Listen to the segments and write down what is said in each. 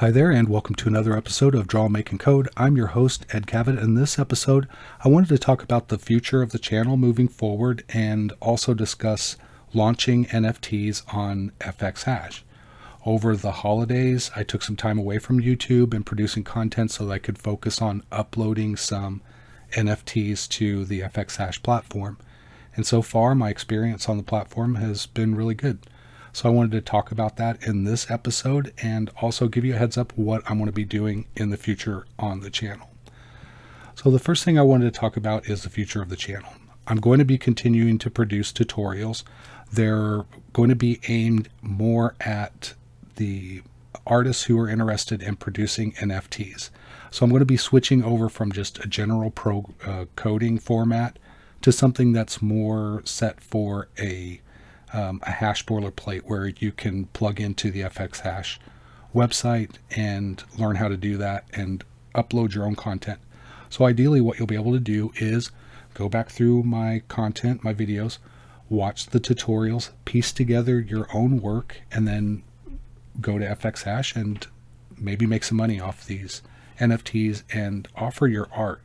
Hi there, and welcome to another episode of Draw, Make, and Code. I'm your host, Ed Cavett. In this episode, I wanted to talk about the future of the channel moving forward and also discuss launching NFTs on fxhash. Over the holidays, I took some time away from YouTube and producing content so that I could focus on uploading some NFTs to the fxhash platform. And so far, my experience on the platform has been really good. So I wanted to talk about that in this episode and also give you a heads up what I'm going to be doing in the future on the channel. So the first thing I wanted to talk about is the future of the channel. I'm going to be continuing to produce tutorials. They're going to be aimed more at the artists who are interested in producing NFTs. So I'm going to be switching over from just a general coding format to something that's more set for a hash boilerplate where you can plug into the fxhash website and learn how to do that and upload your own content. So ideally what you'll be able to do is go back through my content, my videos, watch the tutorials, piece together your own work, and then go to fxhash and maybe make some money off these NFTs and offer your art.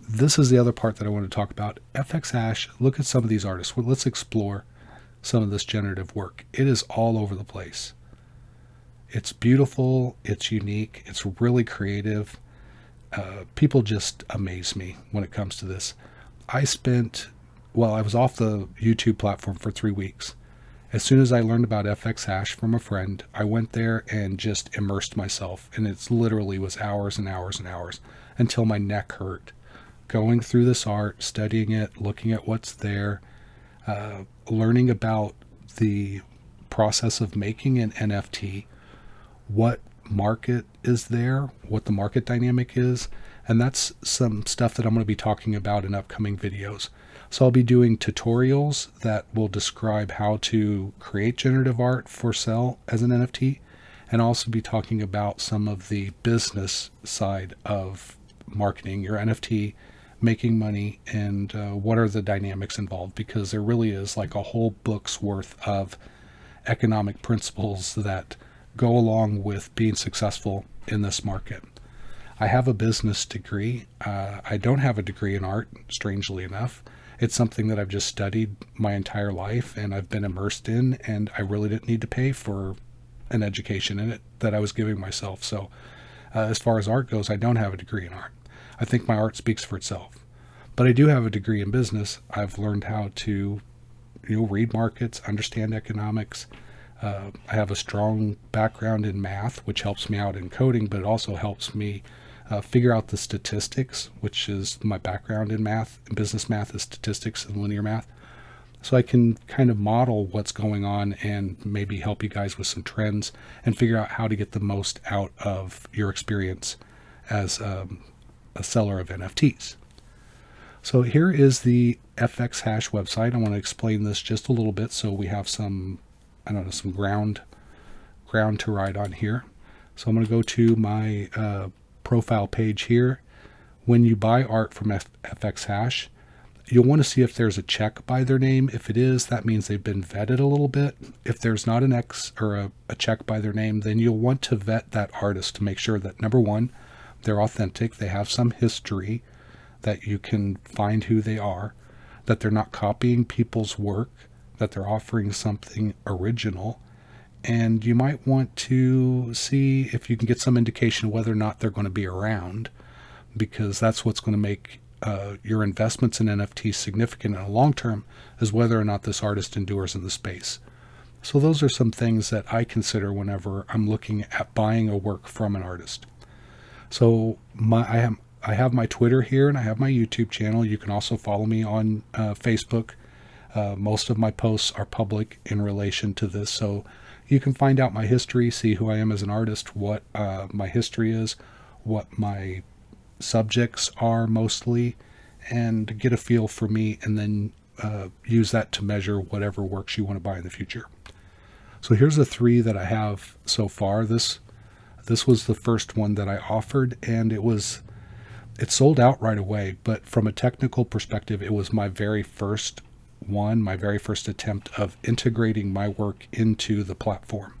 This is the other part that I want to talk about. fxhash, look at some of these artists. Well, let's explore some of this generative work. It is all over the place. It's beautiful, it's unique, it's really creative. People just amaze me when it comes to this. I was off the YouTube platform for 3 weeks. As soon as I learned about fxhash from a friend, I went there and just immersed myself, and it literally was hours and hours and hours until my neck hurt. Going through this art, studying it, looking at what's there, learning about the process of making an NFT, what market is there, what the market dynamic is, and that's some stuff that I'm going to be talking about in upcoming videos. So I'll be doing tutorials that will describe how to create generative art for sale as an NFT, and also be talking about some of the business side of marketing your NFT, making money, and what are the dynamics involved, because there really is like a whole book's worth of economic principles that go along with being successful in this market. I have a business degree. I don't have a degree in art, strangely enough. It's something that I've just studied my entire life and I've been immersed in, and I really didn't need to pay for an education in it that I was giving myself. So as far as art goes, I don't have a degree in art. I think my art speaks for itself. But I do have a degree in business. I've learned how to read markets, understand economics. I have a strong background in math, which helps me out in coding, but it also helps me figure out the statistics, which is my background in math. And business math is statistics and linear math. So I can kind of model what's going on and maybe help you guys with some trends and figure out how to get the most out of your experience as a seller of NFTs. So here is the fxhash website. I want to explain this just a little bit so we have some ground to ride on here. So I'm going to go to my profile page here. When you buy art from fxhash, you'll want to see if there's a check by their name. If it is, that means they've been vetted a little bit. If there's not an X or a check by their name, then you'll want to vet that artist to make sure that, number one, they're authentic, they have some history, that you can find who they are, that they're not copying people's work, that they're offering something original. And you might want to see if you can get some indication of whether or not they're going to be around, because that's what's going to make your investments in NFTs significant in the long term, is whether or not this artist endures in the space. So those are some things that I consider whenever I'm looking at buying a work from an artist. So I have my Twitter here and I have my YouTube channel. You can also follow me on Facebook. Most of my posts are public in relation to this, so you can find out my history, see who I am as an artist, what my history is, what my subjects are mostly, and get a feel for me, and then use that to measure whatever works you want to buy in the future. So here's the 3 that I have so far. This was the first one that I offered, and it sold out right away, but from a technical perspective, it was my very first attempt of integrating my work into the platform.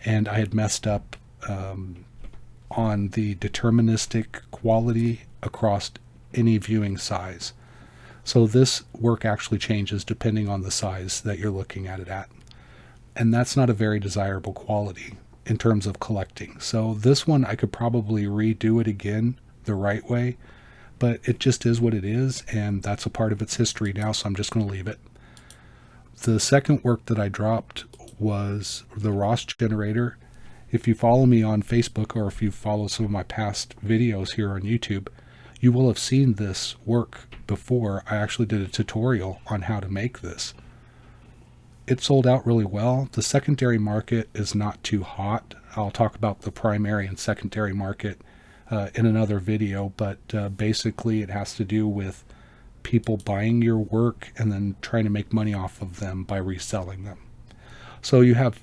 And I had messed up on the deterministic quality across any viewing size. So this work actually changes depending on the size that you're looking at it at. And that's not a very desirable quality in terms of collecting. So this one, I could probably redo it again the right way, but it just is what it is, and that's a part of its history now, so I'm just going to leave it. The second work that I dropped was the Ross generator. If you follow me on Facebook, or if you follow some of my past videos here on YouTube, you will have seen this work before. I actually did a tutorial on how to make this. It sold out really well. The secondary market is not too hot. I'll talk about the primary and secondary market in another video, but basically it has to do with people buying your work and then trying to make money off of them by reselling them. So you have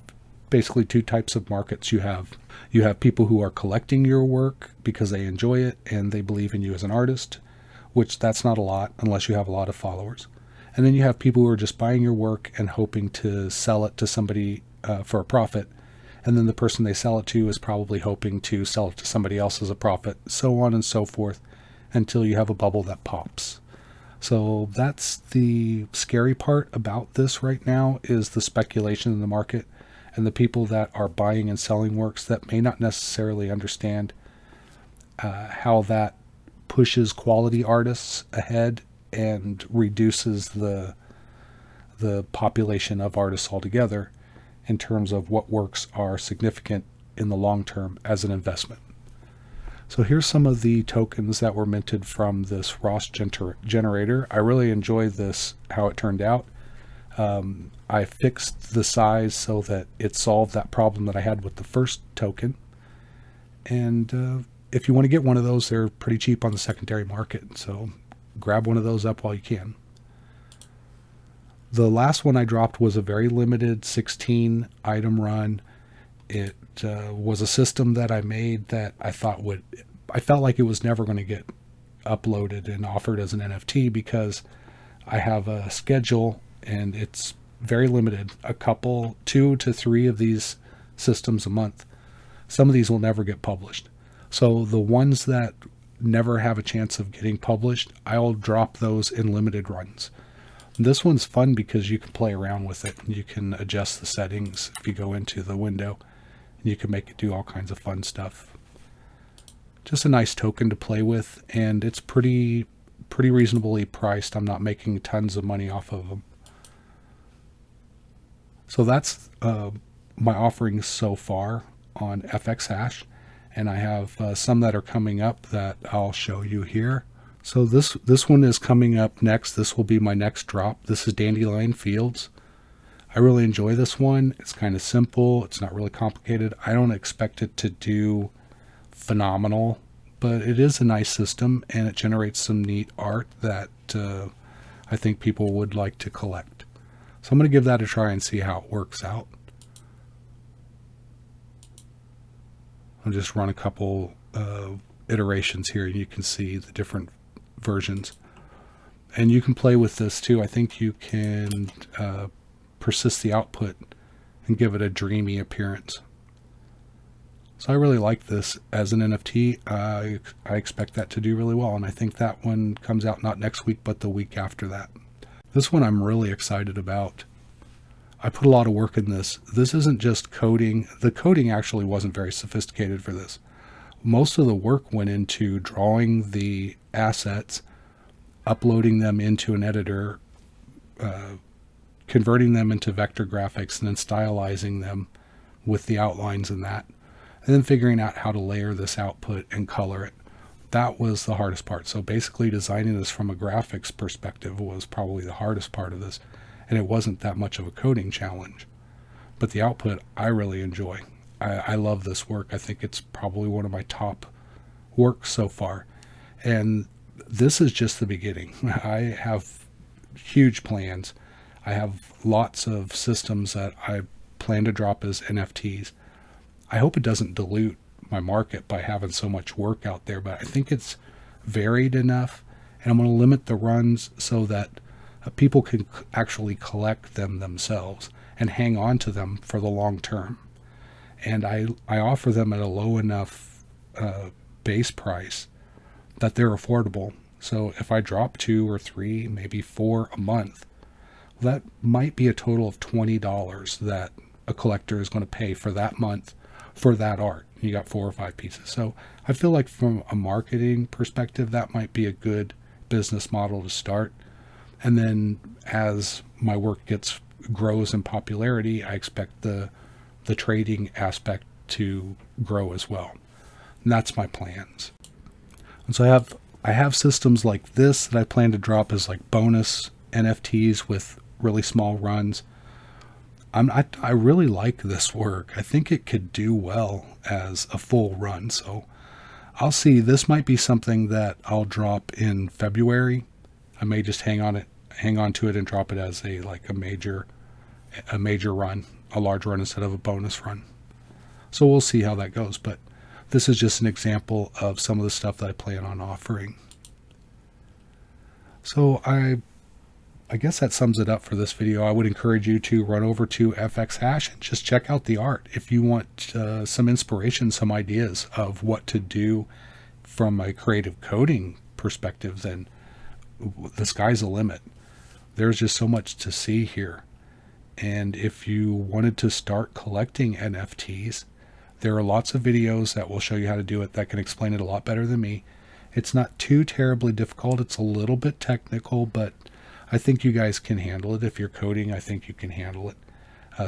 basically two types of markets. You have people who are collecting your work because they enjoy it and they believe in you as an artist, which that's not a lot unless you have a lot of followers. And then you have people who are just buying your work and hoping to sell it to somebody for a profit. And then the person they sell it to is probably hoping to sell it to somebody else as a profit, so on and so forth, until you have a bubble that pops. So that's the scary part about this right now, is the speculation in the market and the people that are buying and selling works that may not necessarily understand how that pushes quality artists ahead and reduces the population of artists altogether in terms of what works are significant in the long term as an investment. So here's some of the tokens that were minted from this Ross generator. I really enjoy this, how it turned out. I fixed the size so that it solved that problem that I had with the first token. And if you want to get one of those, they're pretty cheap on the secondary market. So grab one of those up while you can. The last one I dropped was a very limited 16 item run. It was a system that I made that I felt like it was never going to get uploaded and offered as an NFT, because I have a schedule and it's very limited. 2 to 3 of these systems a month. Some of these will never get published. So the ones that never have a chance of getting published, I'll drop those in limited runs. This one's fun because you can play around with it. You can adjust the settings if you go into the window, and you can make it do all kinds of fun stuff. Just a nice token to play with, and it's pretty reasonably priced. I'm not making tons of money off of them. So that's my offerings so far on fxhash, and I have some that are coming up that I'll show you here. So this one is coming up next. This will be my next drop. This is Dandelion Fields. I really enjoy this one. It's kind of simple. It's not really complicated. I don't expect it to do phenomenal, but it is a nice system, and it generates some neat art that I think people would like to collect. So I'm going to give that a try and see how it works out. I'll just run a couple iterations here, and you can see the different versions. And you can play with this too. I think you can persist the output and give it a dreamy appearance. So I really like this as an NFT. I expect that to do really well, and I think that one comes out not next week but the week after that. This one I'm really excited about. I put a lot of work in this. This isn't just coding. The coding actually wasn't very sophisticated for this. Most of the work went into drawing the assets, uploading them into an editor, converting them into vector graphics, and then stylizing them with the outlines in that, and then figuring out how to layer this output and color it. That was the hardest part. So basically designing this from a graphics perspective was probably the hardest part of this, and it wasn't that much of a coding challenge. But the output I really enjoy. I love this work. I think it's probably one of my top works so far. And this is just the beginning. I have huge plans. I have lots of systems that I plan to drop as NFTs. I hope it doesn't dilute my market by having so much work out there, but I think it's varied enough, and I'm going to limit the runs so that people can actually collect them themselves and hang on to them for the long term. and I offer them at a low enough base price that they're affordable. So if I drop 2 or 3, maybe 4 a month, that might be a total of $20 that a collector is going to pay for that month for that art. You got 4 or 5 pieces. So I feel like from a marketing perspective, that might be a good business model to start. And then as my work grows in popularity, I expect the trading aspect to grow as well. And that's my plans. And so I have systems like this that I plan to drop as like bonus NFTs with really small runs. I really like this work. I think it could do well as a full run. So I'll see. This might be something that I'll drop in February. I may just hang on to it and drop it as a major run, a large run instead of a bonus run. So we'll see how that goes. But this is just an example of some of the stuff that I plan on offering. So I guess that sums it up for this video. I would encourage you to run over to fxhash and just check out the art. If you want some inspiration, some ideas of what to do from a creative coding perspective, then the sky's the limit. There's just so much to see here. And if you wanted to start collecting NFTs, there are lots of videos that will show you how to do it that can explain it a lot better than me. It's not too terribly difficult. It's a little bit technical, but I think you guys can handle it. If you're coding, I think you can handle it.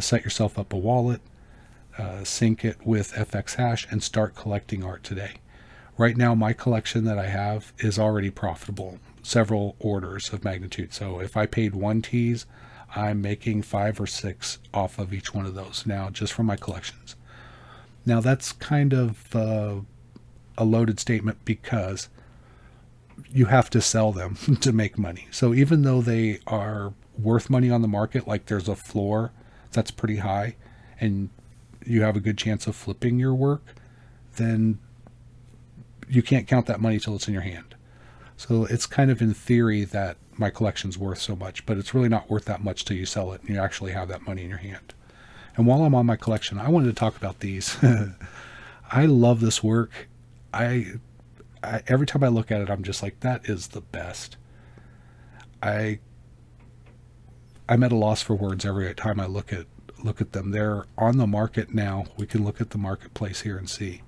Set yourself up a wallet, sync it with fxhash, and start collecting art today. Right now, my collection that I have is already profitable, several orders of magnitude. So if I paid 1 tease, I'm making 5 or 6 off of each one of those now, just from my collections. Now that's kind of a loaded statement because you have to sell them to make money. So even though they are worth money on the market, like there's a floor that's pretty high and you have a good chance of flipping your work, then you can't count that money till it's in your hand. So it's kind of in theory that my collection's worth so much, but it's really not worth that much till you sell it and you actually have that money in your hand. And while I'm on my collection, I wanted to talk about these. I love this work. I every time I look at it, I'm just like, that is the best. I'm at a loss for words every time I look at them. They're on the market now. We can look at the marketplace here and see.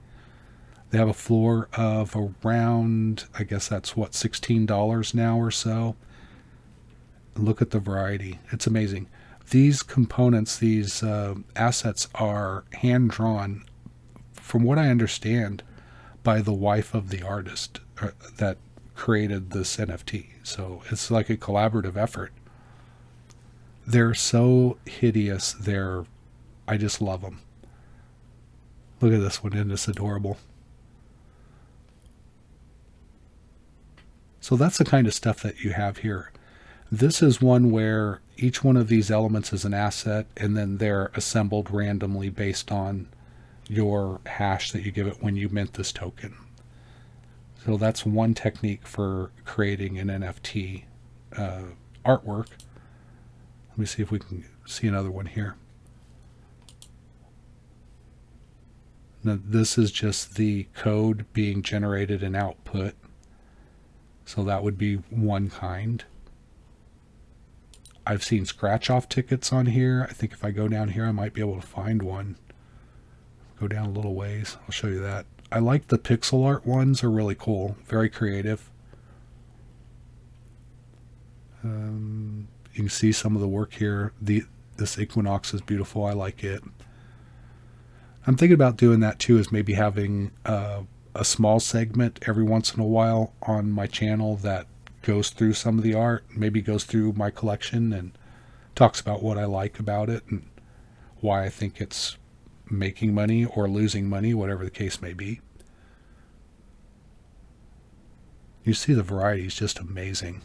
They have a floor of around, I guess that's what, $16 now or so. Look at the variety. It's amazing. These components, these assets are hand-drawn, from what I understand, by the wife of the artist that created this NFT. So it's like a collaborative effort. They're so hideous. I just love them. Look at this one, isn't this adorable? So that's the kind of stuff that you have here. This is one where each one of these elements is an asset, and then they're assembled randomly based on your hash that you give it when you mint this token. So that's one technique for creating an NFT artwork. Let me see if we can see another one here. Now this is just the code being generated in output. So that would be one kind. I've seen scratch off tickets on here. I think if I go down here, I might be able to find one. Go down a little ways. I'll show you that. I like the pixel art ones. Are really cool. Very creative. You can see some of the work here. This equinox is beautiful. I like it. I'm thinking about doing that too, is maybe having a small segment every once in a while on my channel that goes through some of the art, maybe goes through my collection and talks about what I like about it and why I think it's making money or losing money, whatever the case may be. You see the variety is just amazing.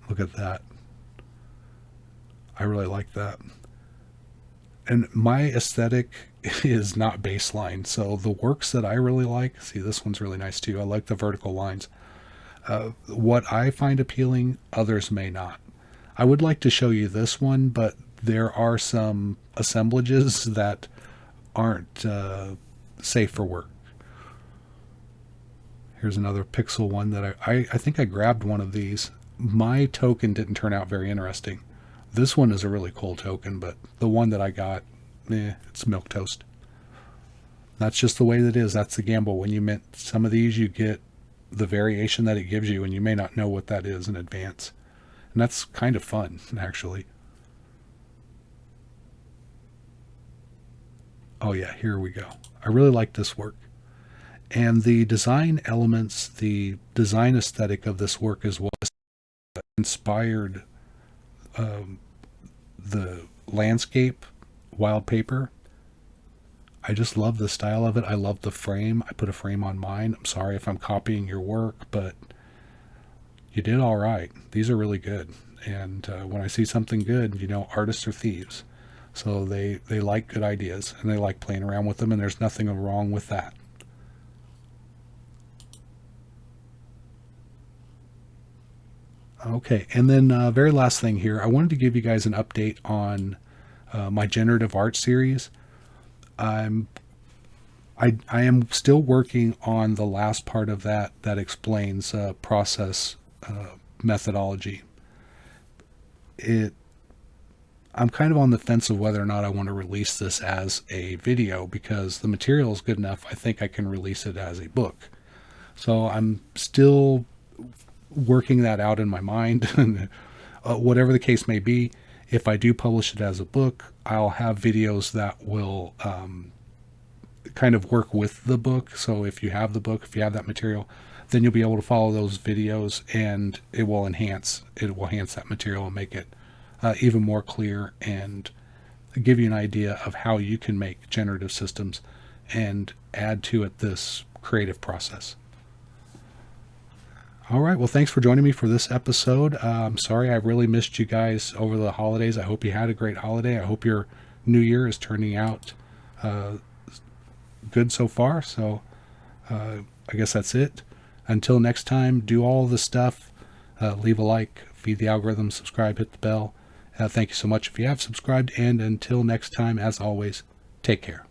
Look at that. I really like that. And my aesthetic is not baseline. So the works that I really like, see, this one's really nice too. I like the vertical lines. What I find appealing, others may not. I would like to show you this one, but there are some assemblages that aren't safe for work. Here's another pixel one that I think I grabbed one of these. My token didn't turn out very interesting. This one is a really cool token, but the one that I got, it's milquetoast. That's just the way that it is. That's the gamble. When you mint some of these, you get the variation that it gives you, and you may not know what that is in advance. And that's kind of fun, actually. Oh yeah, here we go. I really like this work. And the design elements, the design aesthetic of this work is what inspired the landscape wild paper. I just love the style of it. I love the frame. I put a frame on mine. I'm sorry if I'm copying your work, but you did all right. These are really good. And when I see something good, you know, artists are thieves. So they like good ideas, and they like playing around with them, and there's nothing wrong with that. Okay, and then very last thing here, I wanted to give you guys an update on my generative art series. I am still working on the last part of that explains process methodology. I'm kind of on the fence of whether or not I want to release this as a video, because the material is good enough. I think I can release it as a book. So I'm still working that out in my mind. Whatever the case may be, if I do publish it as a book, I'll have videos that will kind of work with the book. So if you have the book, if you have that material, then you'll be able to follow those videos, and it will enhance that material and make it even more clear, and give you an idea of how you can make generative systems and add to it this creative process. All right. Well, thanks for joining me for this episode. I'm sorry I really missed you guys over the holidays. I hope you had a great holiday. I hope your new year is turning out good so far. So I guess that's it. Until next time, do all the stuff. Leave a like, feed the algorithm, subscribe, hit the bell. Thank you so much if you have subscribed. And until next time, as always, take care.